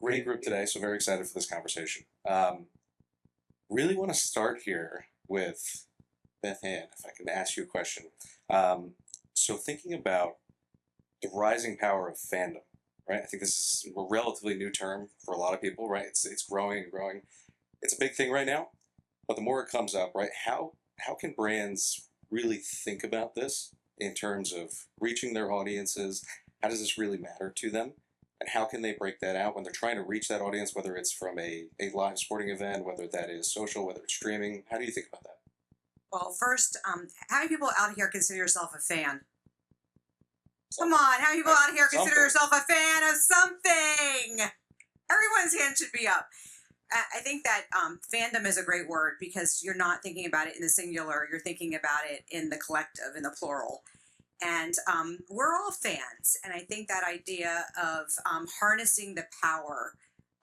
Great group today, so very excited for this conversation. Really want to start here with Beth Ann, if I can ask you a question. So thinking about the rising power of fandom, right? I think this is a relatively new term for a lot of people, right? It's growing and growing. It's a big thing right now, but the more it comes up, right? How can brands really think about this in terms of reaching their audiences? How does this really matter to them? And how can they break that out when they're trying to reach that audience, whether it's from a live sporting event, whether that is social, whether it's streaming? How do you think about that? Well, first, how many people out here consider yourself a fan? Come on, how many people out here consider yourself a fan of something? Everyone's hand should be up. I think that fandom is a great word because you're not thinking about it in the singular, you're thinking about it in the collective, in the plural. And we're all fans. And I think that idea of harnessing the power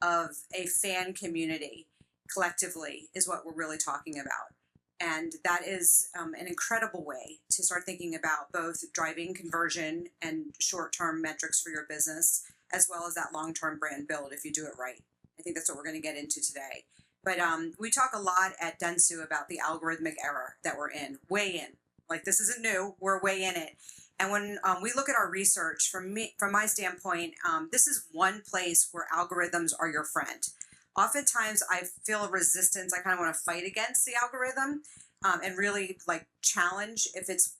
of a fan community collectively is what we're really talking about. And that is an incredible way to start thinking about both driving conversion and short-term metrics for your business, as well as that long-term brand build if you do it right. I think that's what we're going to get into today. But we talk a lot at dentsu about the algorithmic era that we're in, way in. Like, this isn't new, we're way in it. And when we look at our research, from my standpoint, this is one place where algorithms are your friend. Oftentimes I feel a resistance. I kind of want to fight against the algorithm and really like challenge if it's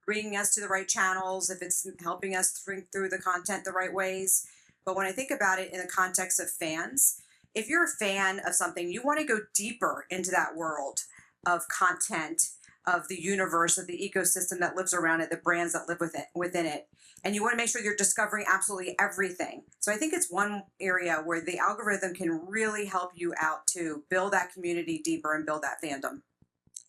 bringing us to the right channels, if it's helping us think through the content the right ways. But when I think about it in the context of fans, if you're a fan of something, you want to go deeper into that world of content, of the universe, of the ecosystem that lives around it, the brands that live within it. And you want to make sure you're discovering absolutely everything. So I think it's one area where the algorithm can really help you out to build that community deeper and build that fandom.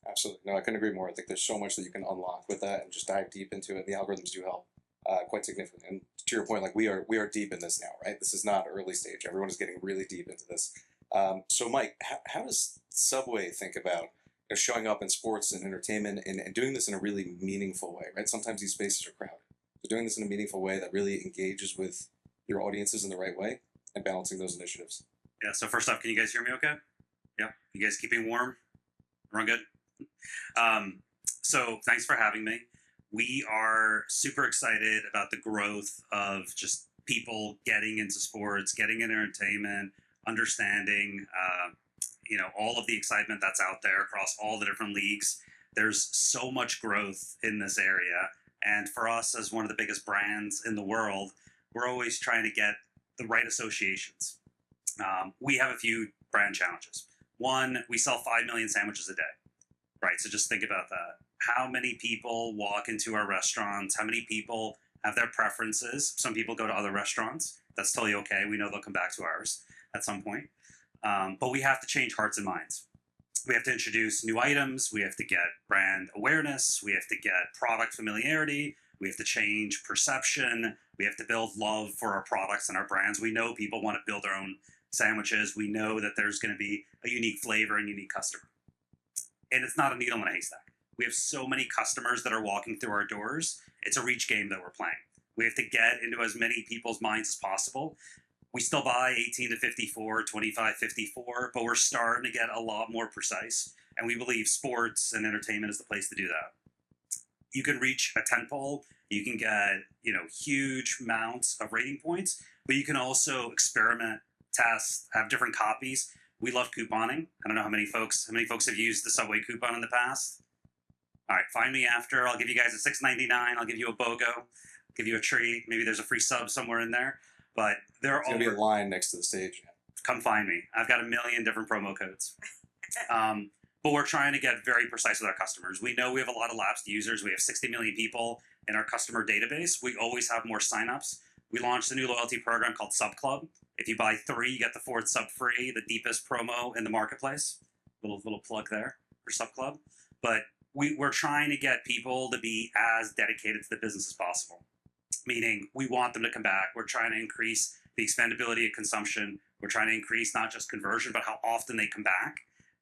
Absolutely. No, I couldn't agree more. I think there's so much that you can unlock with that and just dive deep into it. The algorithms do help quite significantly. And to your point, like we are deep in this now, right? This is not early stage. Everyone is getting really deep into this. So Mike, how does Subway think about showing up in sports and entertainment and doing this in a really meaningful way, right? Sometimes these spaces are crowded. So doing this in a meaningful way that really engages with your audiences in the right way and balancing those initiatives. Yeah, so first off, can you guys hear me okay? Yeah, you guys keeping warm? Everyone good? So thanks for having me. We are super excited about the growth of just people getting into sports, getting into entertainment, understanding all of the excitement that's out there across all the different leagues. There's so much growth in this area. And for us, as one of the biggest brands in the world, we're always trying to get the right associations. We have a few brand challenges. One, we sell 5 million sandwiches a day, right? So just think about that. How many people walk into our restaurants? How many people have their preferences? Some people go to other restaurants. That's totally okay. We know they'll come back to ours at some point. But we have to change hearts and minds. We have to introduce new items. We have to get brand awareness. We have to get product familiarity. We have to change perception. We have to build love for our products and our brands. We know people want to build their own sandwiches. We know that there's going to be a unique flavor and unique customer. And it's not a needle in a haystack. We have so many customers that are walking through our doors. It's a reach game that we're playing. We have to get into as many people's minds as possible. We still buy 18 to 54, 25, 54, but we're starting to get a lot more precise. And we believe sports and entertainment is the place to do that. You can reach a tentpole. You can get, huge amounts of rating points, but you can also experiment, test, have different copies. We love couponing. I don't know how many folks have used the Subway coupon in the past. All right, find me after. I'll give you guys a $6.99. I'll give you a BOGO, give you a treat. Maybe there's a free sub somewhere in there. But there are going to be a line next to the stage. Come find me. I've got 1 million different promo codes. But we're trying to get very precise with our customers. We know we have a lot of lapsed users. We have 60 million people in our customer database. We always have more signups. We launched a new loyalty program called Sub Club. If you buy 3, you get the 4th sub free, the deepest promo in the marketplace. Little plug there for Sub Club. But we're trying to get people to be as dedicated to the business as possible. Meaning we want them to come back. We're trying to increase the expandability of consumption. We're trying to increase not just conversion, but how often they come back.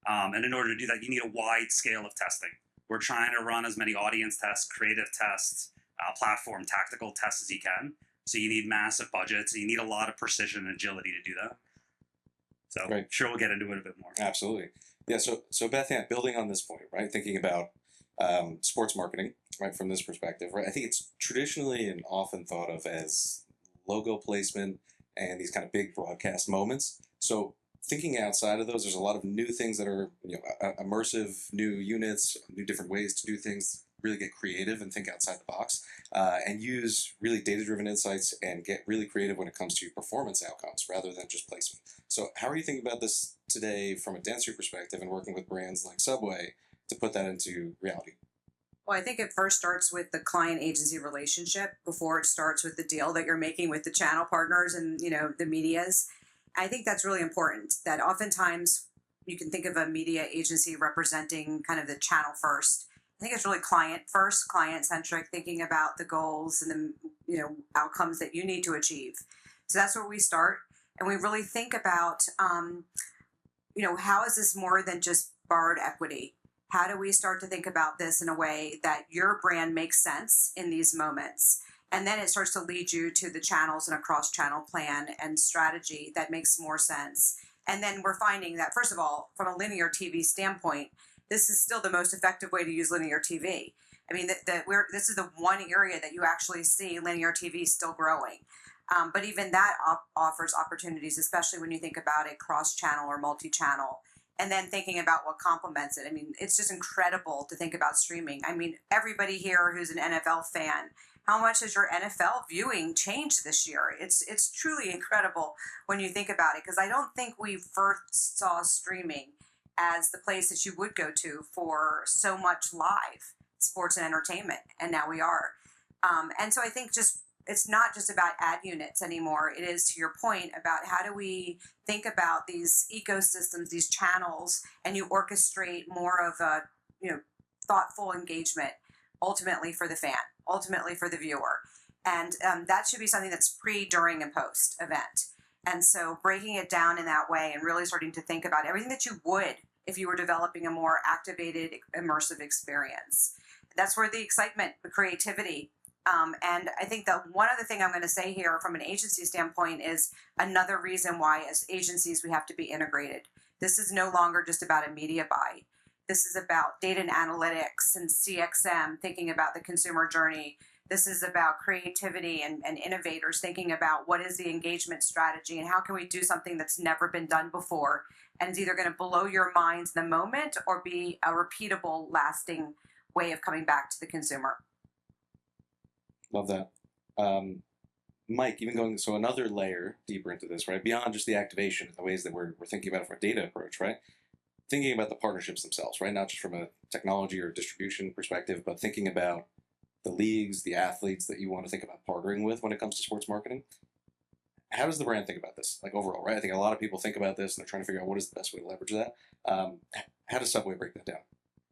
And in order to do that, you need a wide scale of testing. We're trying to run as many audience tests, creative tests, platform tactical tests as you can So you need massive budgets. You need a lot of precision and agility to do that. So Right. sure, we'll get into it a bit more. Absolutely. Yeah. So Beth Ann, building on this point, right? Thinking about sports marketing, right, from this perspective, right? I think it's traditionally and often thought of as logo placement and these kind of big broadcast moments. So thinking outside of those, there's a lot of new things that are, immersive, new units, new different ways to do things. Really get creative and think outside the box, and use really data-driven insights and get really creative when it comes to performance outcomes rather than just placement. So how are you thinking about this today from a dentsu perspective and working with brands like Subway to put that into reality? Well, I think it first starts with the client agency relationship before it starts with the deal that you're making with the channel partners and, the medias. I think that's really important, that oftentimes you can think of a media agency representing kind of the channel first. I think it's really client first, client centric, thinking about the goals and the outcomes that you need to achieve. So that's where we start, and we really think about how is this more than just borrowed equity? How do we start to think about this in a way that your brand makes sense in these moments? And then it starts to lead you to the channels and a cross-channel plan and strategy that makes more sense. And then we're finding that, first of all, from a linear TV standpoint, this is still the most effective way to use linear TV. I mean, this is the one area that you actually see linear TV still growing. But even that offers opportunities, especially when you think about it cross-channel or multi-channel. And then thinking about what complements it. I mean, it's just incredible to think about streaming. I mean, everybody here who's an NFL fan, how much has your NFL viewing changed this year? It's truly incredible when you think about it, because I don't think we first saw streaming as the place that you would go to for so much live sports and entertainment, and now we are. And so I think it's not just about ad units anymore. It is, to your point, about how do we think about these ecosystems, these channels, and you orchestrate more of a thoughtful engagement, ultimately for the fan, ultimately for the viewer. And that should be something that's pre, during, and post event. And so breaking it down in that way and really starting to think about everything that you would if you were developing a more activated, immersive experience. That's where the excitement, the creativity. And I think that one other thing I'm going to say here from an agency standpoint is another reason why as agencies we have to be integrated. This is no longer just about a media buy. This is about data and analytics and CXM, thinking about the consumer journey. This is about creativity and innovators, thinking about what is the engagement strategy and how can we do something that's never been done before and is either going to blow your minds in the moment or be a repeatable, lasting way of coming back to the consumer. Love that. Mike, even going, so another layer deeper into this, right? Beyond just the activation, the ways that we're thinking about it from a data approach, right? Thinking about the partnerships themselves, right? Not just from a technology or distribution perspective, but thinking about the leagues, the athletes that you want to think about partnering with when it comes to sports marketing. How does the brand think about this, like overall, right? I think a lot of people think about this and they're trying to figure out what is the best way to leverage that. How does Subway break that down?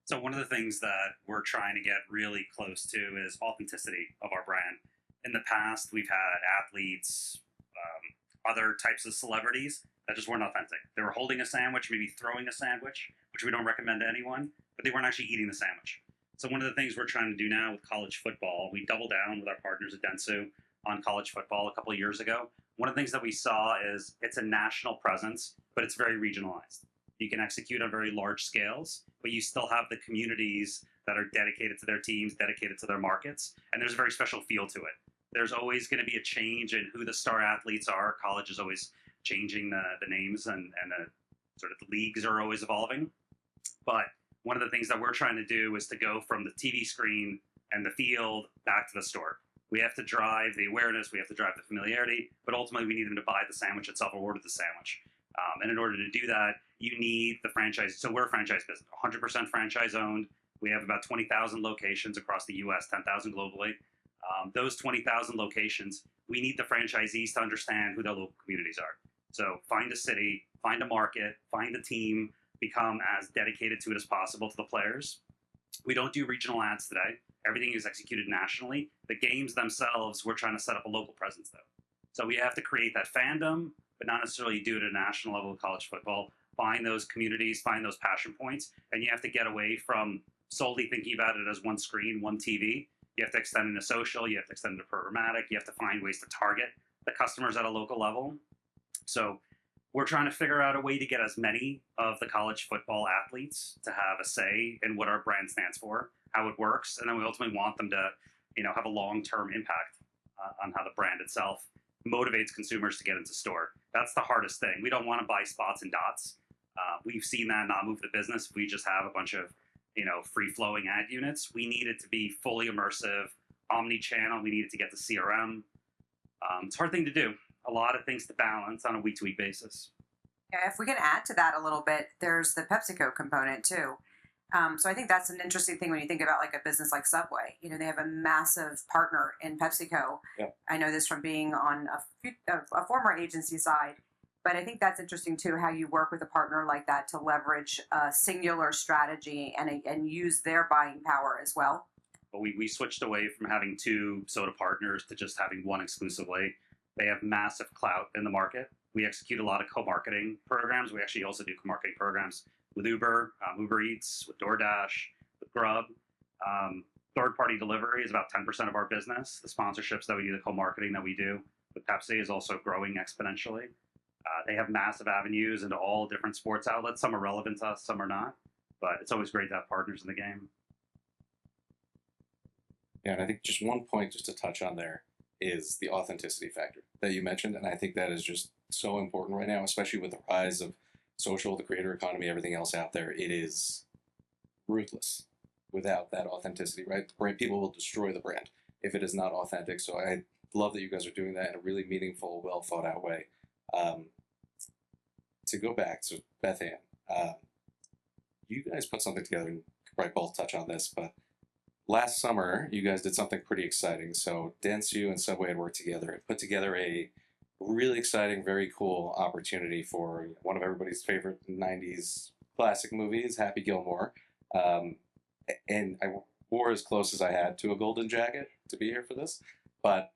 So one of the things that we're trying to get really close to is authenticity of our brand. In the past, we've had athletes, other types of celebrities that just weren't authentic. They were holding a sandwich, maybe throwing a sandwich, which we don't recommend to anyone, but they weren't actually eating the sandwich. So one of the things we're trying to do now with college football, we doubled down with our partners at Dentsu on college football a couple of years ago. One of the things that we saw is it's a national presence, but it's very regionalized. You can execute on very large scales, but you still have the communities that are dedicated to their teams, dedicated to their markets, and there's a very special feel to it. There's always going to be a change in who the star athletes are. College is always changing the names, and the sort of the leagues are always evolving. But one of the things that we're trying to do is to go from the TV screen and the field back to the store. We have to drive the awareness, we have to drive the familiarity, but ultimately we need them to buy the sandwich itself or order the sandwich. And in order to do that, you need the franchise. So we're a franchise business, 100% franchise owned. We have about 20,000 locations across the US, 10,000 globally. Those 20,000 locations, we need the franchisees to understand who their local communities are. So find a city, find a market, find a team, become as dedicated to it as possible to the players. We don't do regional ads today. Everything is executed nationally. The games themselves, we're trying to set up a local presence though. So we have to create that fandom, but not necessarily do it at a national level of college football. Find those communities, find those passion points, and you have to get away from solely thinking about it as one screen, one TV. You have to extend into social. You have to extend into programmatic. You have to find ways to target the customers at a local level. So we're trying to figure out a way to get as many of the college football athletes to have a say in what our brand stands for, how it works, and then we ultimately want them to, have a long-term impact on how the brand itself motivates consumers to get into store. That's the hardest thing. We don't want to buy spots and dots. We've seen that not move the business. We just have a bunch of, free-flowing ad units. We need it to be fully immersive, omni-channel. We need it to get to CRM. It's a hard thing to do. A lot of things to balance on a week-to-week basis. Yeah, if we can add to that a little bit, there's the PepsiCo component too. So I think that's an interesting thing when you think about like a business like Subway. They have a massive partner in PepsiCo. Yeah. I know this from being on a former agency side, but I think that's interesting too, how you work with a partner like that to leverage a singular strategy and use their buying power as well. But we switched away from having 2 soda partners to just having one exclusively. They have massive clout in the market. We execute a lot of co-marketing programs. We actually also do co-marketing programs with Uber, Uber Eats, with DoorDash, with Grub. Third-party delivery is about 10% of our business. The sponsorships that we do, the co-marketing that we do with Pepsi is also growing exponentially. They have massive avenues into all different sports outlets. Some are relevant to us, some are not. But it's always great to have partners in the game. Yeah, and I think just one point just to touch on there is the authenticity factor that you mentioned. And I think that is just so important right now, especially with the rise of social, the creator economy, everything else out there. It is ruthless without that authenticity, right? The brand, people will destroy the brand if it is not authentic. So I love that you guys are doing that in a really meaningful, well thought out way. To go back to Beth Ann, you guys put something together, and could probably both touch on this, but last summer, you guys did something pretty exciting. So dentsu and Subway had worked together and put together a really exciting, very cool opportunity for one of everybody's favorite 90s classic movies, Happy Gilmore. And I wore as close as I had to a golden jacket to be here for this. But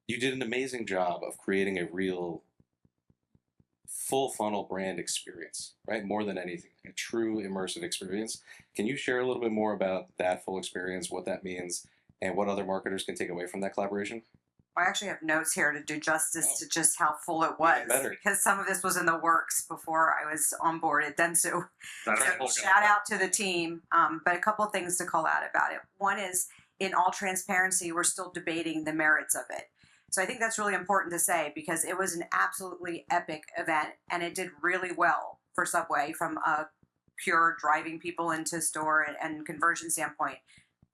you did an amazing job of creating a real full funnel brand experience, right? More than anything, a true immersive experience. Can you share a little bit more about that full experience, what that means, and what other marketers can take away from that collaboration? I actually have notes here to do justice to just how full it was, because some of this was in the works before I was on board at Dentsu. So shout out to the team, but a couple things to call out about it. One is, in all transparency, we're still debating the merits of it. So I think that's really important to say, because it was an absolutely epic event, and it did really well for Subway from a pure driving people into store and conversion standpoint.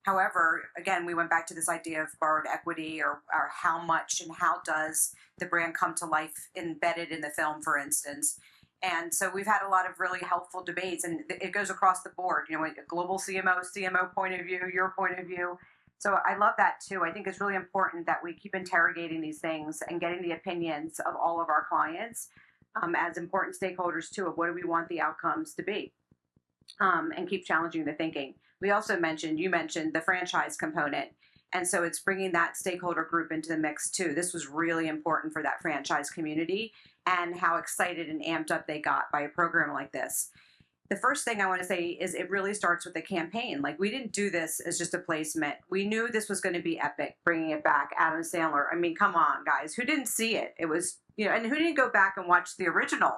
However, again, we went back to this idea of borrowed equity, or how much and how does the brand come to life embedded in the film, for instance. And so we've had a lot of really helpful debates, and it goes across the board, a global CMO point of view, your point of view. So I love that too. I think it's really important that we keep interrogating these things and getting the opinions of all of our clients as important stakeholders too, of what do we want the outcomes to be, and keep challenging the thinking. We also you mentioned the franchise component. And so it's bringing that stakeholder group into the mix too. This was really important for that franchise community, and how excited and amped up they got by a program like this. The first thing I want to say is it really starts with the campaign. Like, we didn't do this as just a placement. We knew this was going to be epic, bringing it back. Adam Sandler. I mean, come on, guys. Who didn't see it? It was, and who didn't go back and watch the original?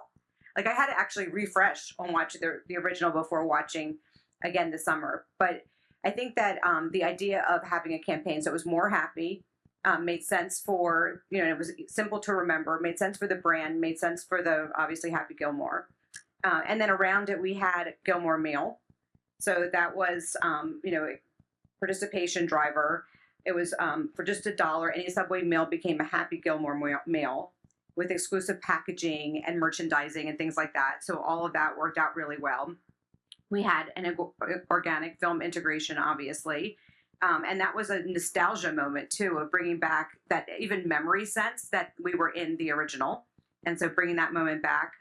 Like, I had to actually refresh and watch the original before watching again this summer. But I think that the idea of having a campaign, so it was more happy, made sense for, it was simple to remember, made sense for the brand, made sense for the, obviously, Happy Gilmore. And then around it, we had Gilmore Meal. So that was, participation driver. It was for just $1, any Subway meal became a Happy Gilmore meal with exclusive packaging and merchandising and things like that. So all of that worked out really well. We had an organic film integration, obviously. And that was a nostalgia moment, too, of bringing back that even memory sense that we were in the original. And so bringing that moment back.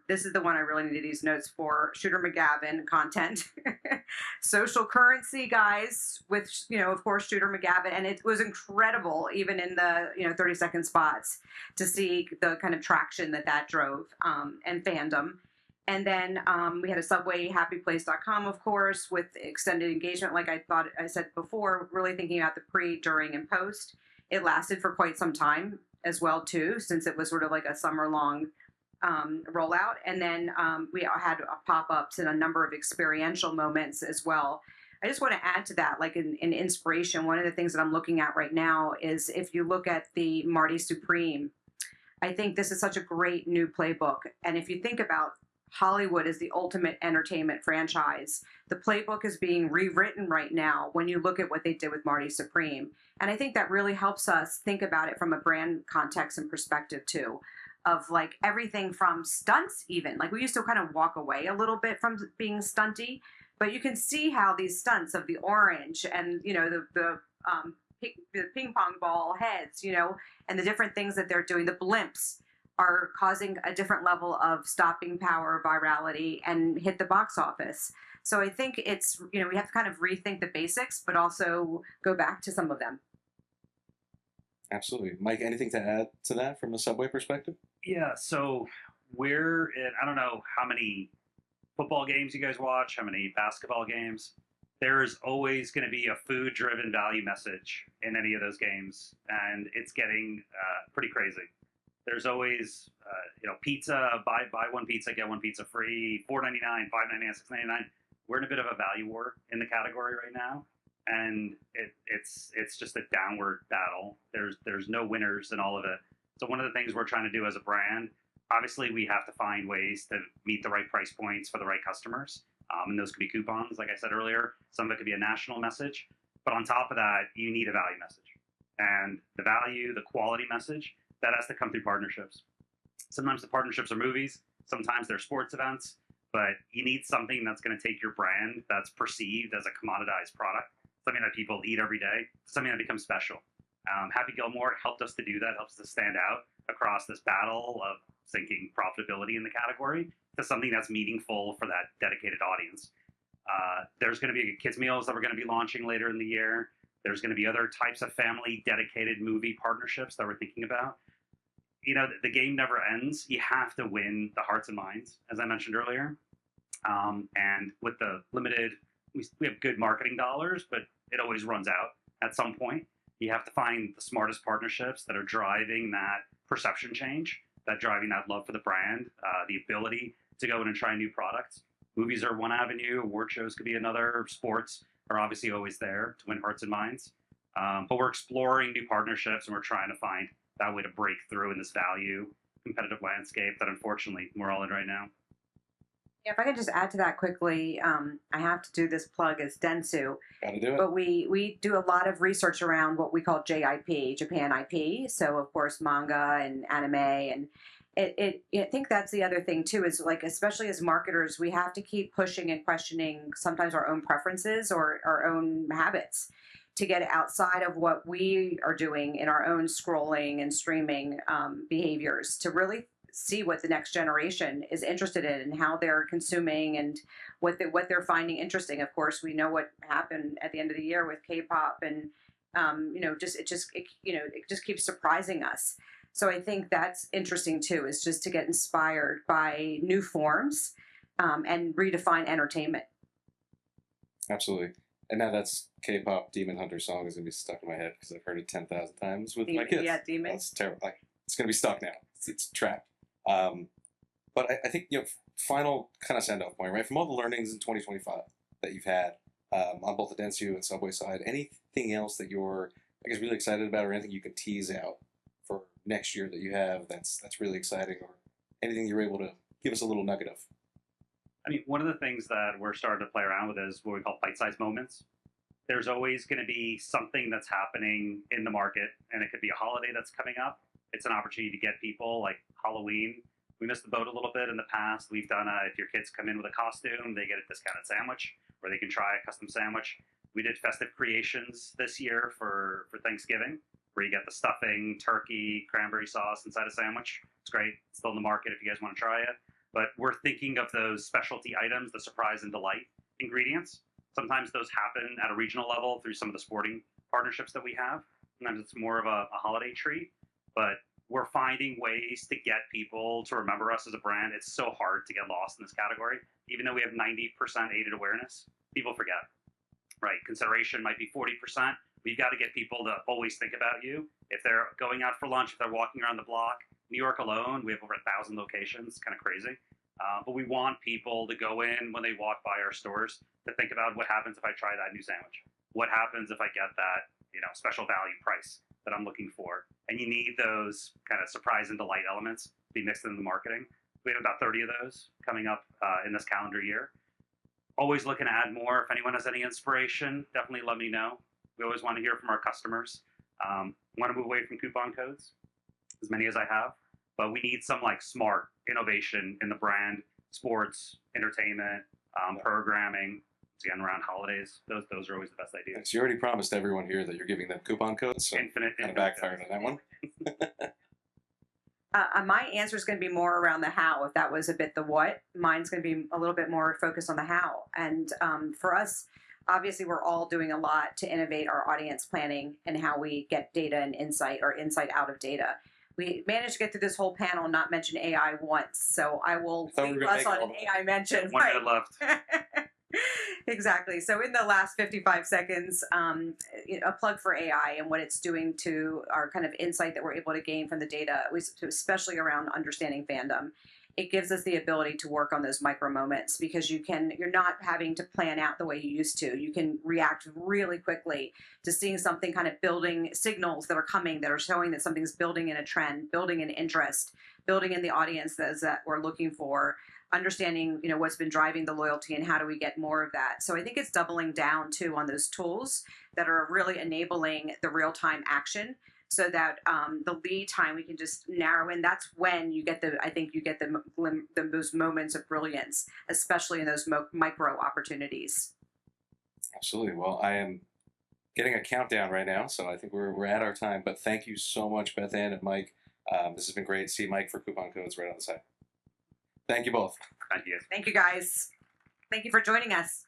This is the one I really needed these notes for. Shooter McGavin content. Social currency, guys, with, of course, Shooter McGavin. And it was incredible, even in the, 30-second spots, to see the kind of traction that drove and fandom. And then we had a Subway happyplace.com, of course, with extended engagement. Like I said before, really thinking about the pre, during, and post. It lasted for quite some time as well, too, since it was sort of like a summer long rollout. And then we had pop-ups and a number of experiential moments as well. I just want to add to that, like in inspiration, one of the things that I'm looking at right now is if you look at the Marty Supreme, I think this is such a great new playbook. And if you think about Hollywood as the ultimate entertainment franchise, the playbook is being rewritten right now when you look at what they did with Marty Supreme. And I think that really helps us think about it from a brand context and perspective too, of like everything from stunts even. Like we used to kind of walk away a little bit from being stunty, but you can see how these stunts of the orange and, you know, the ping pong ball heads, you know, and the different things that they're doing, the blimps, are causing a different level of stopping power, virality, and hit the box office. So I think it's, you know, we have to kind of rethink the basics, but also go back to some of them. Absolutely. Mike, anything to add to that from a Subway perspective? Yeah, so I don't know how many football games you guys watch, how many basketball games. There's always going to be a food-driven value message in any of those games, and it's getting pretty crazy. There's always, pizza, buy one pizza, get one pizza free, $4.99, $5.99, $6.99. We're in a bit of a value war in the category right now, and it's just a downward battle. There's no winners in all of it. So one of the things we're trying to do as a brand, obviously we have to find ways to meet the right price points for the right customers, and those could be coupons, like I said earlier. Some of it could be a national message, but on top of that, you need a value message, and the value, the quality message. That has to come through partnerships. Sometimes the partnerships are movies, sometimes they're sports events, but you need something that's going to take your brand that's perceived as a commoditized product, something that people eat every day, something that becomes special. Happy Gilmore helped us to do that, helps us to stand out across this battle of sinking profitability in the category to something that's meaningful for that dedicated audience. There's going to be kids meals that we're going to be launching later in the year. There's going to be other types of family dedicated movie partnerships that we're thinking about. You know, the game never ends. You have to win the hearts and minds, as I mentioned earlier. And with the limited, we have good marketing dollars, but it always runs out at some point. You have to find the smartest partnerships that are driving that perception change, that driving that love for the brand, the ability to go in and try new products. Movies are one avenue. Award shows could be another. Sports are obviously always there to win hearts and minds. But we're exploring new partnerships, and we're trying to find that way to break through in this value competitive landscape that unfortunately we're all in right now. Yeah, if I could just add to that quickly, I have to do this plug as dentsu. Gotta do it. But we do a lot of research around what we call JIP, Japan IP. So of course manga and anime, and I think that's the other thing too, is like, especially as marketers, we have to keep pushing and questioning sometimes our own preferences or our own habits to get outside of what we are doing in our own scrolling and streaming behaviors, to really see what the next generation is interested in and how they're consuming and what they're finding interesting. Of course, we know what happened at the end of the year with K-pop, and it just keeps surprising us. So I think that's interesting too, is just to get inspired by new forms and redefine entertainment. Absolutely. And now that's K-pop Demon Hunter song is going to be stuck in my head because I've heard it 10,000 times with my kids. Yeah, Demon. That's terrible. It's going to be stuck now. It's trapped. But I think, final kind of send-off point, right? From all the learnings in 2025 that you've had on both the dentsu and Subway side, anything else that you're, I guess, really excited about, or anything you can tease out for next year that you have that's really exciting, or anything you're able to give us a little nugget of? I mean, one of the things that we're starting to play around with is what we call bite-sized moments. There's always going to be something that's happening in the market, and it could be a holiday that's coming up. It's an opportunity to get people, like Halloween. We missed the boat a little bit in the past. We've done if your kids come in with a costume, they get a discounted sandwich, or they can try a custom sandwich. We did festive creations this year for Thanksgiving, where you get the stuffing, turkey, cranberry sauce inside a sandwich. It's great. It's still in the market if you guys want to try it. But we're thinking of those specialty items, the surprise and delight ingredients. Sometimes those happen at a regional level through some of the sporting partnerships that we have. Sometimes it's more of a holiday treat. But we're finding ways to get people to remember us as a brand. It's so hard to get lost in this category. Even though we have 90% aided awareness, people forget, right? Consideration might be 40%. We've got to get people to always think about you. If they're going out for lunch, if they're walking around the block, New York alone, we have over 1,000 locations, kind of crazy. But we want people to go in when they walk by our stores to think about what happens if I try that new sandwich. What happens if I get that, special value price that I'm looking for? And you need those kind of surprise and delight elements to be mixed into the marketing. We have about 30 of those coming up in this calendar year. Always looking to add more. If anyone has any inspiration, definitely let me know. We always want to hear from our customers. Want to move away from coupon codes, as many as I have. But we need some smart innovation in the brand, sports, entertainment, programming. Again, around holidays, those are always the best ideas. So you already promised everyone here that you're giving them coupon codes, so Infinite kind of backfired on that one. My answer is going to be more around the how. If that was a bit the what, mine's going to be a little bit more focused on the how. And for us, obviously, we're all doing a lot to innovate our audience planning and how we get data and insight, or insight out of data. We managed to get through this whole panel and not mention AI once, so I will leave us on an AI mention. 1 minute left. Exactly. So in the last 55 seconds, a plug for AI and what it's doing to our kind of insight that we're able to gain from the data, especially around understanding fandom. It gives us the ability to work on those micro moments, because you're not having to plan out the way you used to. You can react really quickly to seeing something, kind of building signals that are coming, that are showing that something's building in a trend, building an interest, building in the audiences that we're looking for, understanding, what's been driving the loyalty and how do we get more of that. So I think it's doubling down too on those tools that are really enabling the real-time action, so that the lead time we can just narrow in. That's when you get the those moments of brilliance, especially in those micro opportunities. Absolutely. Well, I am getting a countdown right now, so I think we're at our time. But thank you so much, Beth Ann and Mike. This has been great. See Mike for coupon codes right on the side. Thank you both. Thank you. Thank you, guys. Thank you for joining us.